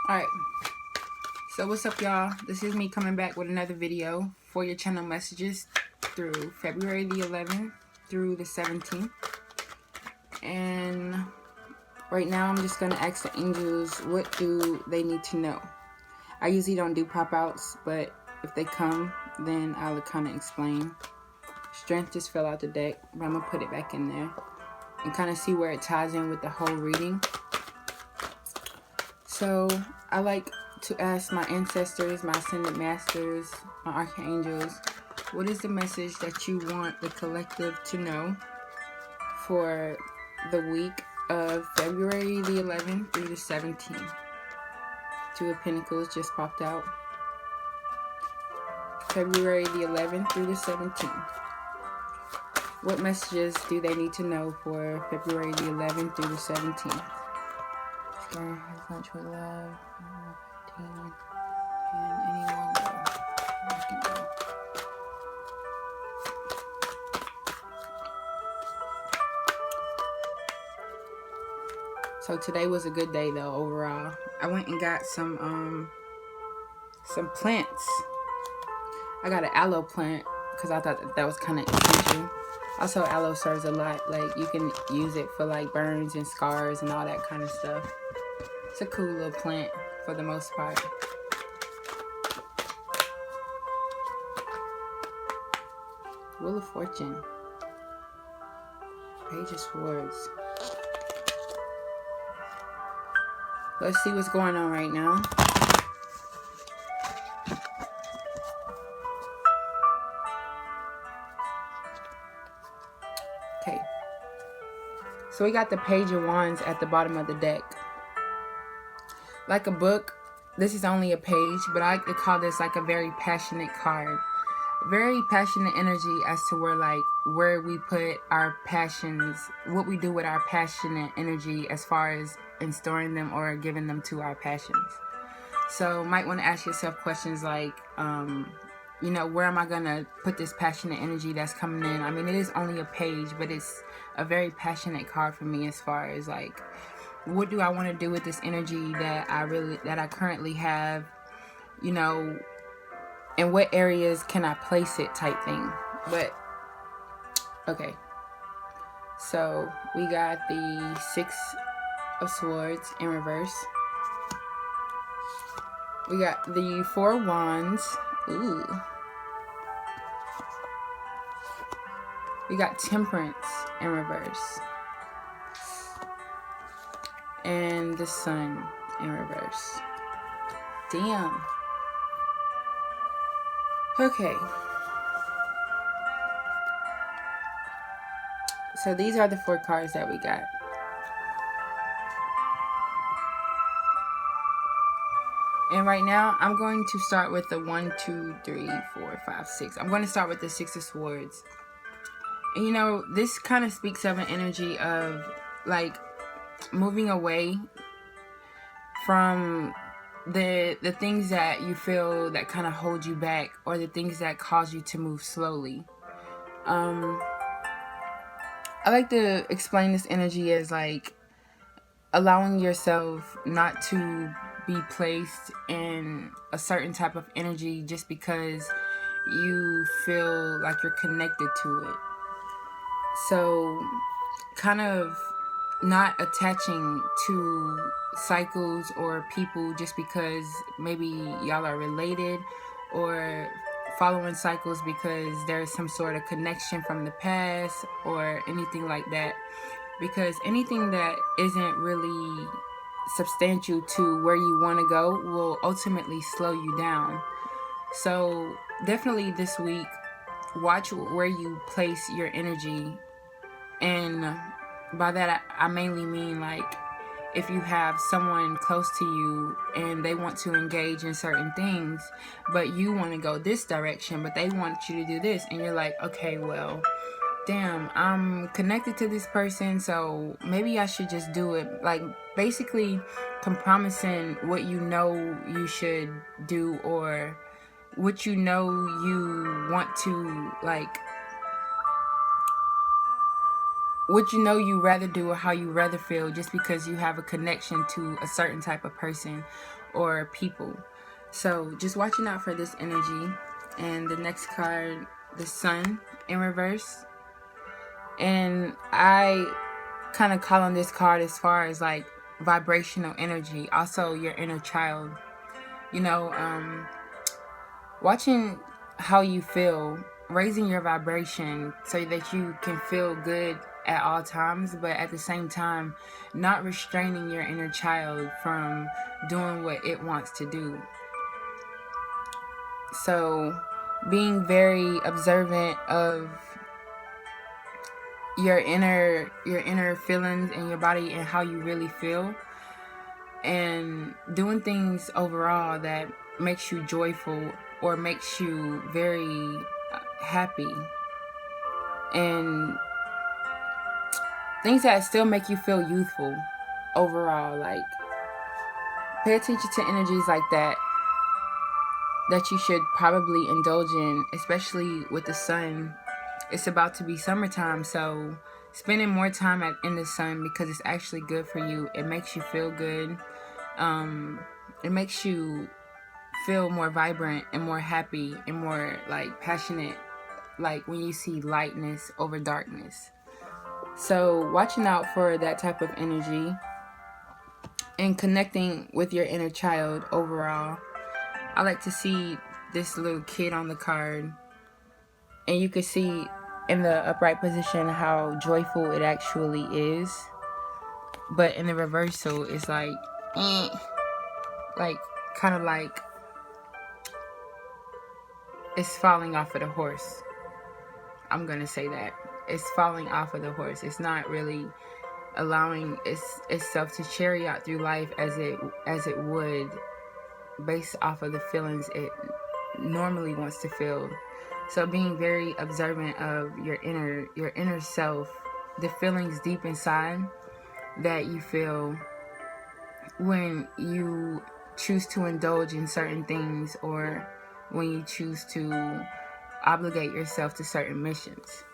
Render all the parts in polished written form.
Alright, so what's up, y'all? This is me coming back with another video for your channel messages through February the 11th through the 17th. And right now I'm just going to ask the angels, what do they need to know? I usually don't do pop-outs, but if they come, then I'll kind of explain. Strength just fell out the deck, but I'm going to put it back in there and kind of see where it ties in with the whole reading. So I like to ask my ancestors, my ascended masters, my archangels, what is the message that you want the collective to know for the week of February the 11th through the 17th? Two of Pentacles just popped out. February the 11th through the 17th. What messages do they need to know for February the 11th through the 17th? Sure, has lunch with love. 15. And anyone go. I can go. So today was a good day though overall. I went and got some plants. I got an aloe plant because I thought that was kind of essential. Also, aloe serves a lot. Like, you can use it for like burns and scars and all that kind of stuff. It's a cool little plant for the most part. Wheel of Fortune. Page of Swords. Let's see what's going on right now. Okay. So we got the Page of Wands at the bottom of the deck. Like a book, this is only a page, but I like to call this like a very passionate card. Very passionate energy as to where we put our passions, what we do with our passionate energy as far as in storing them or giving them to our passions. So might want to ask yourself questions like, you know, where am I going to put this passionate energy that's coming in? I mean, it is only a page, but it's a very passionate card for me as far as like, what do I want to do with this energy that I currently have, you know, and what areas can I place it type thing. But okay, so we got the Six of Swords in reverse. We got the Four Wands. Ooh. We got Temperance in reverse. And the Sun in reverse. Damn. Okay. So these are the 4 cards that we got. And right now, I'm going to start with the 1, 2, 3, 4, 5, 6. I'm going to start with the Six of Swords. And you know, this kind of speaks of an energy of like moving away from the things that you feel that kind of hold you back, or the things that cause you to move slowly. I like to explain this energy as like allowing yourself not to be placed in a certain type of energy just because you feel like you're connected to it. So kind of not attaching to cycles or people just because maybe y'all are related, or following cycles because there's some sort of connection from the past or anything like that. Because anything that isn't really substantial to where you want to go will ultimately slow you down. So definitely this week, watch where you place your energy. And by that I mainly mean like if you have someone close to you and they want to engage in certain things, but you want to go this direction, but they want you to do this, and you're like, okay, well, damn, I'm connected to this person, so maybe I should just do it. Like, basically compromising what you know you should do, or what you know you want to, like, what you know you rather do or how you rather feel just because you have a connection to a certain type of person or people. So just watching out for this energy. And the next card, the Sun in reverse. And I kind of call on this card as far as like vibrational energy, also your inner child. You know, watching how you feel, raising your vibration so that you can feel good at all times, but at the same time not restraining your inner child from doing what it wants to do. So being very observant of your inner feelings in your body and how you really feel, and doing things overall that makes you joyful or makes you very happy, and things that still make you feel youthful overall. Like, pay attention to energies like that you should probably indulge in, especially with the sun. It's about to be summertime, so spending more time in the sun, because it's actually good for you. It makes you feel good. It makes you feel more vibrant and more happy and more like passionate, like when you see lightness over darkness. So watching out for that type of energy and connecting with your inner child overall. I like to see this little kid on the card, and you can see in the upright position how joyful it actually is, but in the reversal it's like kind of like it's falling off of the horse. I'm gonna say that it's falling off of the horse. It's not really allowing itself to chariot out through life as it would, based off of the feelings it normally wants to feel. So being very observant of your inner self, the feelings deep inside that you feel when you choose to indulge in certain things, or when you choose to obligate yourself to certain missions.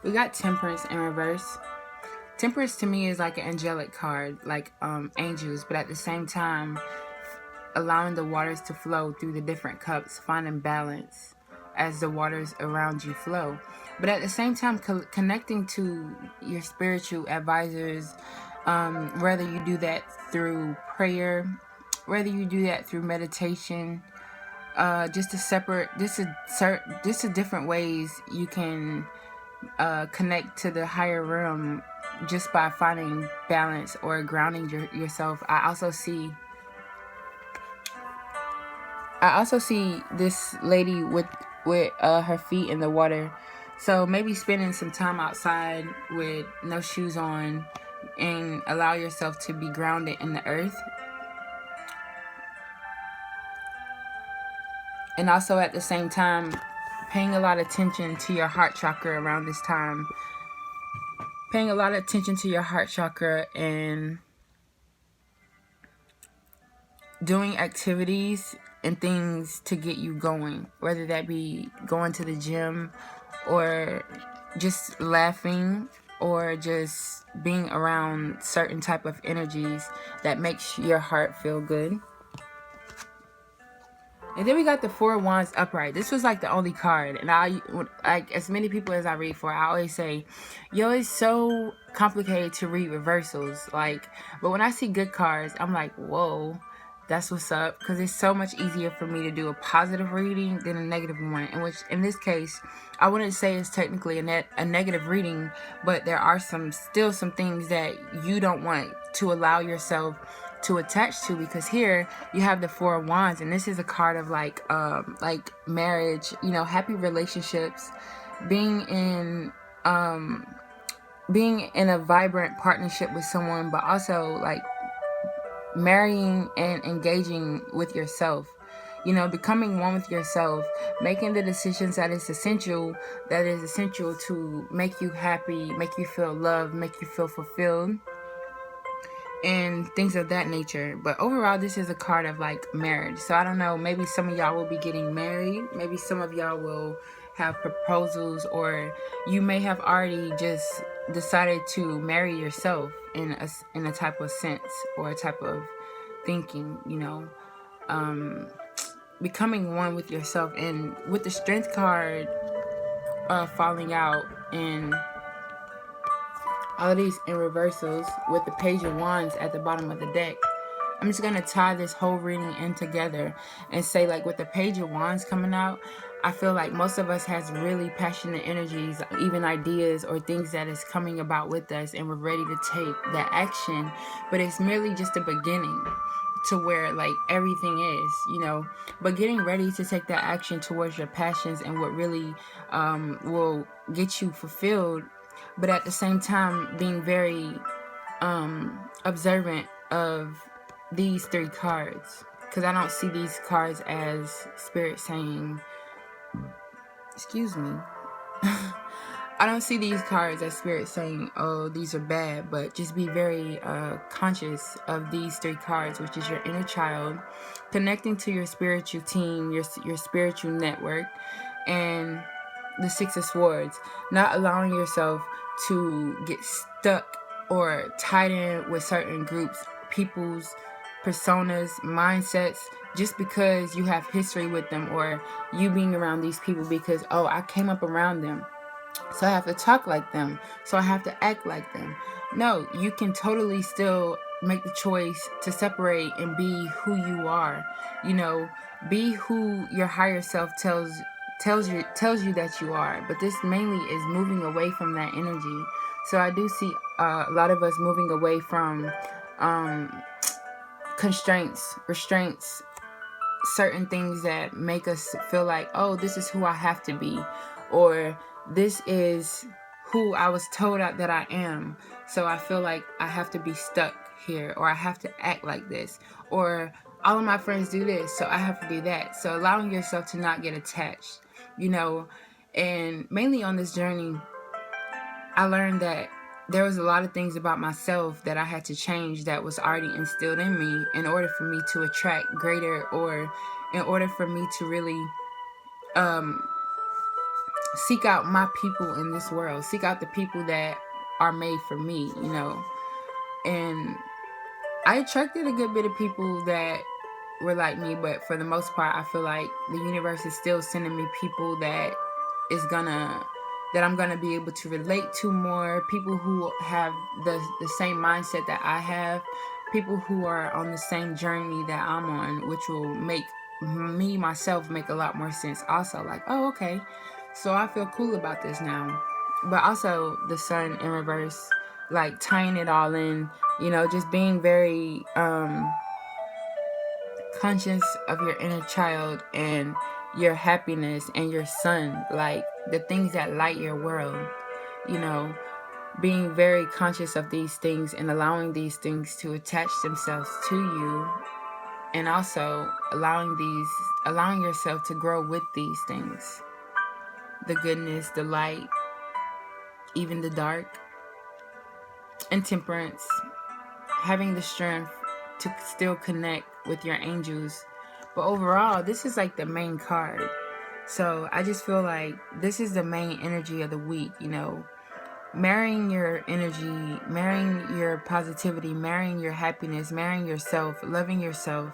We got Temperance in reverse. Temperance to me is like an angelic card, like angels, but at the same time allowing the waters to flow through the different cups, finding balance as the waters around you flow. But at the same time connecting to your spiritual advisors, whether you do that through prayer, whether you do that through meditation, just different ways you can connect to the higher realm just by finding balance or grounding yourself. I also see this lady with her feet in the water. So maybe spending some time outside with no shoes on and allow yourself to be grounded in the earth. And also at the same time paying a lot of attention to your heart chakra around this time. Paying a lot of attention to your heart chakra and doing activities and things to get you going, whether that be going to the gym or just laughing or just being around certain type of energies that makes your heart feel good. And then we got the Four of Wands upright. This was like the only card. And like as many people as I read for, I always say, yo, it's so complicated to read reversals. Like, but when I see good cards, I'm like, whoa, that's what's up. Because it's so much easier for me to do a positive reading than a negative one. In which, in this case, I wouldn't say it's technically a negative reading, but there are still some things that you don't want to allow yourself to attach to, because here you have the Four of Wands, and this is a card of like marriage, happy relationships, being in a vibrant partnership with someone, but also like marrying and engaging with yourself, becoming one with yourself, making the decisions that is essential to make you happy, make you feel loved, make you feel fulfilled, and things of that nature. But overall, this is a card of like marriage. So I don't know, maybe some of y'all will be getting married, maybe some of y'all will have proposals, or you may have already just decided to marry yourself in a type of sense or a type of thinking, becoming one with yourself. And with the strength card falling out and all of these in reversals with the page of wands at the bottom of the deck, I'm just going to tie this whole reading in together and say, like, with the page of wands coming out, I feel like most of us has really passionate energies, even ideas or things that is coming about with us, and we're ready to take that action, but it's merely just a beginning to where, like, everything is, but getting ready to take that action towards your passions and what really will get you fulfilled, but at the same time being very observant of these three cards, because I don't see these cards as spirit saying, excuse me, I don't see these cards as spirit saying, oh, these are bad, but just be very conscious of these three cards, which is your inner child, connecting to your spiritual team, your spiritual network, and the Six of Swords, not allowing yourself to get stuck or tied in with certain groups, people's personas, mindsets, just because you have history with them, or you being around these people because, oh, I came up around them, so I have to talk like them, so I have to act like them. No, you can totally still make the choice to separate and be who you are. Be who your higher self tells you that you are. But this mainly is moving away from that energy. So I do see a lot of us moving away from constraints, restraints, certain things that make us feel like, oh, this is who I have to be, or this is who I was told that I am. So I feel like I have to be stuck here, or I have to act like this, or all of my friends do this, so I have to do that. So allowing yourself to not get attached, and mainly on this journey, I learned that there was a lot of things about myself that I had to change that was already instilled in me in order for me to attract greater, or in order for me to really seek out my people in this world, seek out the people that are made for me, and I attracted a good bit of people that were like me, but for the most part, I feel like the universe is still sending me people that I'm gonna be able to relate to more, people who have the same mindset that I have, people who are on the same journey that I'm on, which will make myself make a lot more sense also. Like, oh, okay, so I feel cool about this now. But also the sun in reverse, like tying it all in, just being very conscious of your inner child and your happiness and your sun, like the things that light your world, being very conscious of these things and allowing these things to attach themselves to you, and also allowing yourself to grow with these things, the goodness, the light, even the dark, and temperance, having the strength to still connect with your angels. But overall, this is like the main card. So I just feel like this is the main energy of the week, marrying your energy, marrying your positivity, marrying your happiness, marrying yourself, loving yourself.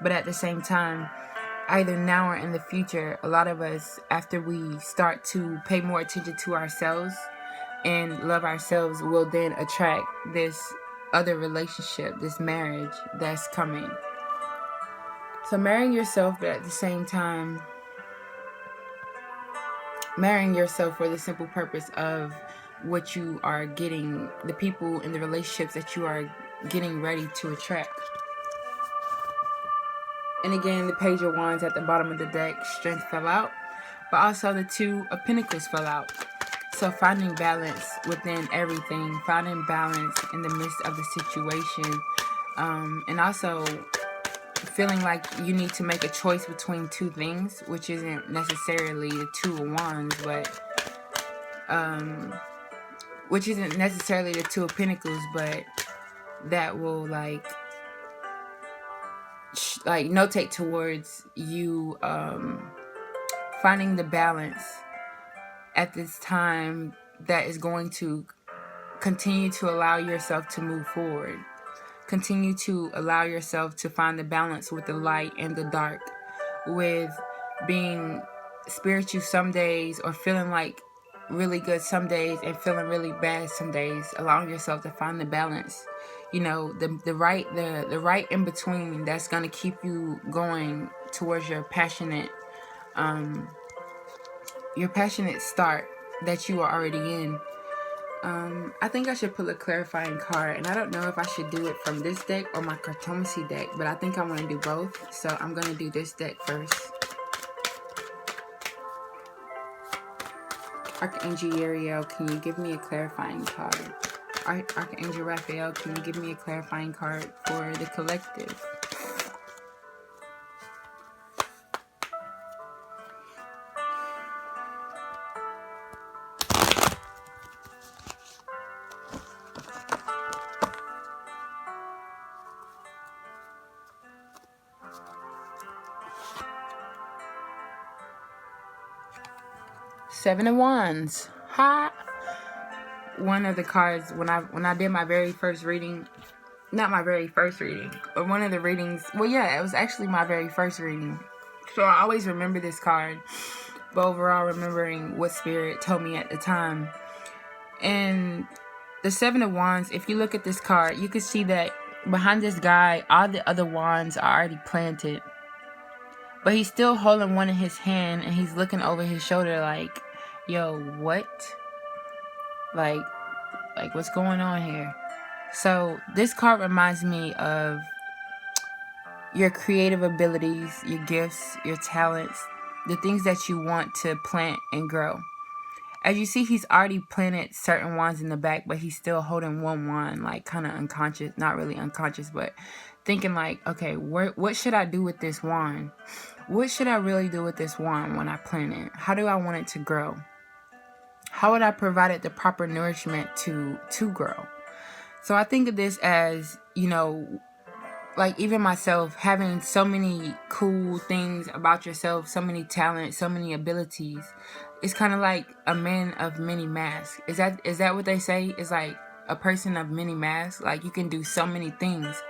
But at the same time, either now or in the future, a lot of us, after we start to pay more attention to ourselves and love ourselves, will then attract this other relationship, this marriage that's coming. So marrying yourself, but at the same time, marrying yourself for the simple purpose of what you are getting, the people and the relationships that you are getting ready to attract. And again, the Page of Wands at the bottom of the deck, strength fell out, but also the Two of Pentacles fell out. So finding balance within everything, finding balance in the midst of the situation, and also feeling like you need to make a choice between two things, which isn't necessarily the Two of Wands, but which isn't necessarily the Two of Pentacles, but that will like notate towards you finding the balance at this time that is going to continue to allow yourself to move forward. Continue to allow yourself to find the balance with the light and the dark, with being spiritual some days or feeling like really good some days and feeling really bad some days. Allowing yourself to find the balance, you know, the right in between, that's going to keep you going towards your passionate start that you are already in. I think I should pull a clarifying card, and I don't know if I should do it from this deck or my cartomancy deck, but I think I want to do both, so I'm going to do this deck first. Archangel Uriel, can you give me a clarifying card? Archangel Raphael, can you give me a clarifying card for the collective? Seven of Wands. Ha! One of the cards, when I did my very first reading, not my very first reading, but one of the readings, well, yeah, it was actually my very first reading. So I always remember this card, but overall remembering what Spirit told me at the time. And the Seven of Wands, if you look at this card, you can see that behind this guy, all the other wands are already planted. But he's still holding one in his hand, and he's looking over his shoulder like, yo, what? Like what's going on here? So this card reminds me of your creative abilities, your gifts, your talents, the things that you want to plant and grow. As you see, he's already planted certain wands in the back, but he's still holding one wand, like kind of unconscious, not really unconscious, but thinking like, okay, what should I do with this wand? What should I really do with this wand when I plant it? How do I want it to grow? How would I provide it the proper nourishment to grow? So I think of this as, you know, like even myself, having so many cool things about yourself, so many talents, so many abilities. It's kind of like a man of many masks. Is that what they say? It's like a person of many masks. Like you can do so many things.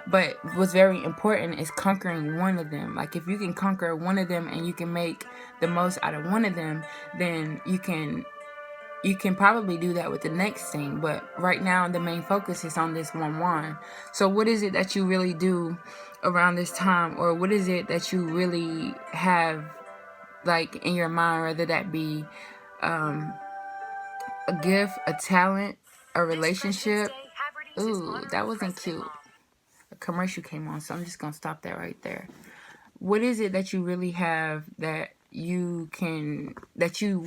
But what's very important is conquering one of them. Like if you can conquer one of them and you can make the most out of one of them, then you can probably do that with the next thing. But right now the main focus is on this one wand. So what is it that you really do around this time? Or what is it that you really have like in your mind, whether that be a gift, a talent, a relationship? Ooh, that wasn't cute. A commercial came on, so I'm just gonna stop that right there. What is it that you really have that you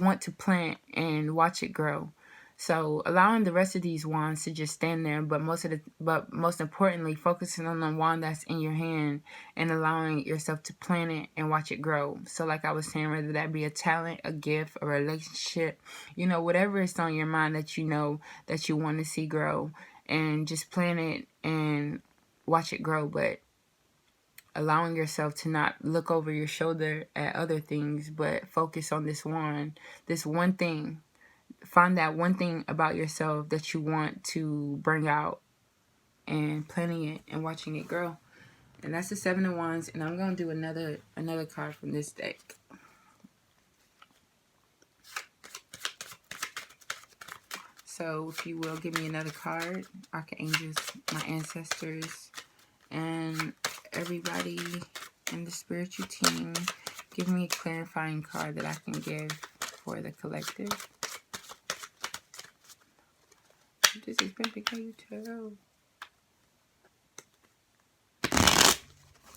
want to plant and watch it grow? So allowing the rest of these wands to just stand there, but most importantly, focusing on the wand that's in your hand and allowing yourself to plant it and watch it grow. So like I was saying, whether that be a talent, a gift, a relationship, you know, whatever is on your mind that you know that you want to see grow, and just plant it and watch it grow. But allowing yourself to not look over your shoulder at other things, but focus on this one thing. Find that one thing about yourself that you want to bring out and planting it and watching it grow. And that's the Seven of Wands. And I'm going to do another card from this deck. So if you will, give me another card. Archangels, my ancestors, and everybody in the spiritual team, give me a clarifying card that I can give for the collective. This is Baby Can You Tell?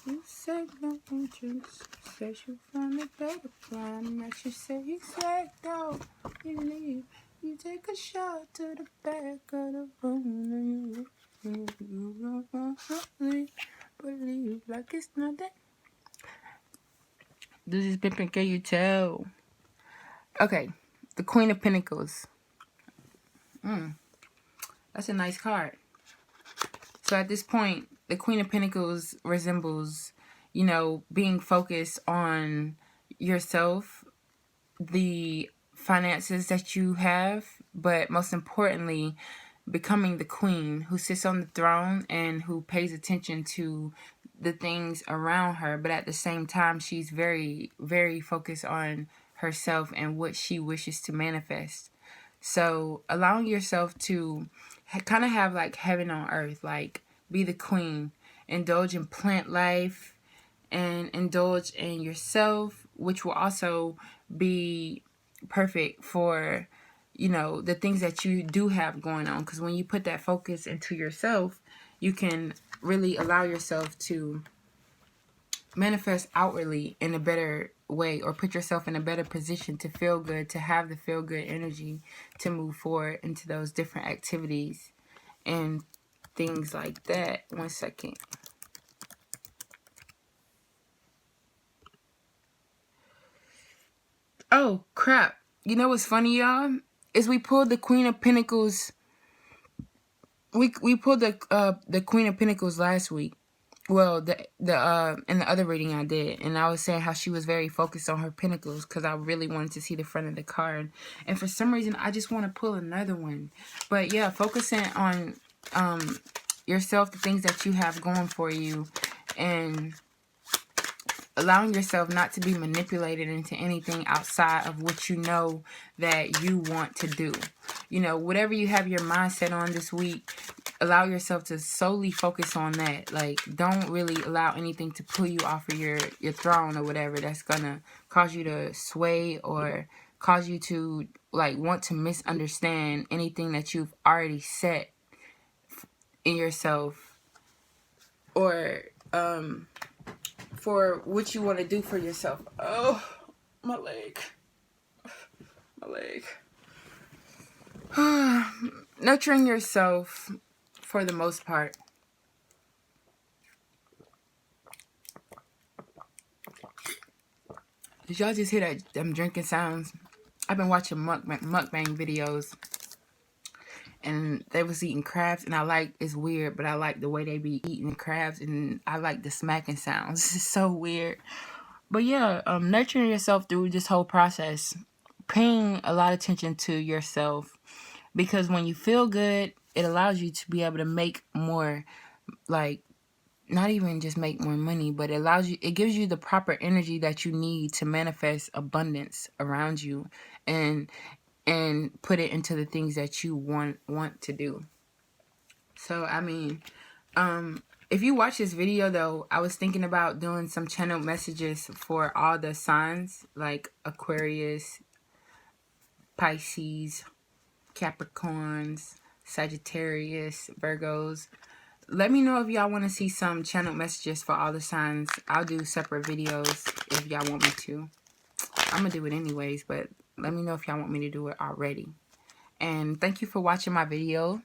You said no entrance, said you found a better plan. That you said you said go, you leave. You take a shot to the back of the room and you don't believe like it's nothing. This is Pimpin' Can You Tell? Okay, the Queen of Pentacles. That's a nice card. So at this point, the Queen of Pentacles resembles, you know, being focused on yourself, the finances that you have, but most importantly, becoming the queen who sits on the throne and who pays attention to the things around her, but at the same time she's very, very focused on herself and what she wishes to manifest. So allowing yourself to kind of have like heaven on earth, like be the queen, indulge in plant life and indulge in yourself, which will also be perfect for, you know, the things that you do have going on. Because when you put that focus into yourself, you can really allow yourself to manifest outwardly in a better way, or put yourself in a better position to feel good, to have the feel good energy to move forward into those different activities and things like that. 1 second. Oh crap. You know what's funny, y'all? Is we pulled the Queen of Pentacles. We pulled the Queen of Pentacles last week. Well, the in the other reading I did, and I was saying how she was very focused on her pentacles because I really wanted to see the front of the card, and for some reason I just want to pull another one. But yeah, focusing on yourself, the things that you have going for you, and allowing yourself not to be manipulated into anything outside of what you know that you want to do. You know, whatever you have your mindset on this week, allow yourself to solely focus on that. Like, don't really allow anything to pull you off of your throne or whatever that's gonna cause you to sway or cause you to like want to misunderstand anything that you've already set in yourself, or for what you want to do for yourself. Oh, my leg. My leg. Nurturing yourself for the most part. Did y'all just hear that? Them drinking sounds? I've been watching mukbang videos, and they was eating crabs, and I like, it's weird, but I like the way they be eating crabs, and I like the smacking sounds. It's so weird. But yeah, nurturing yourself through this whole process, paying a lot of attention to yourself, because when you feel good, it allows you to be able to make more, like, not even just make more money, but it gives you the proper energy that you need to manifest abundance around you, and put it into the things that you want to do. So I mean, if you watch this video though, I was thinking about doing some channel messages for all the signs, like Aquarius, Pisces, Capricorns, Sagittarius, Virgos. Let me know if y'all want to see some channel messages for all the signs. I'll do separate videos if y'all want me to. I'm going to do it anyways, but let me know if y'all want me to do it already. And thank you for watching my video.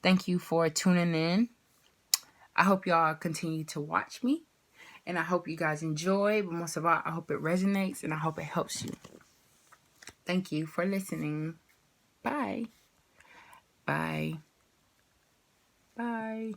Thank you for tuning in. I hope y'all continue to watch me. And I hope you guys enjoy. But most of all, I hope it resonates and I hope it helps you. Thank you for listening. Bye. Bye. Bye.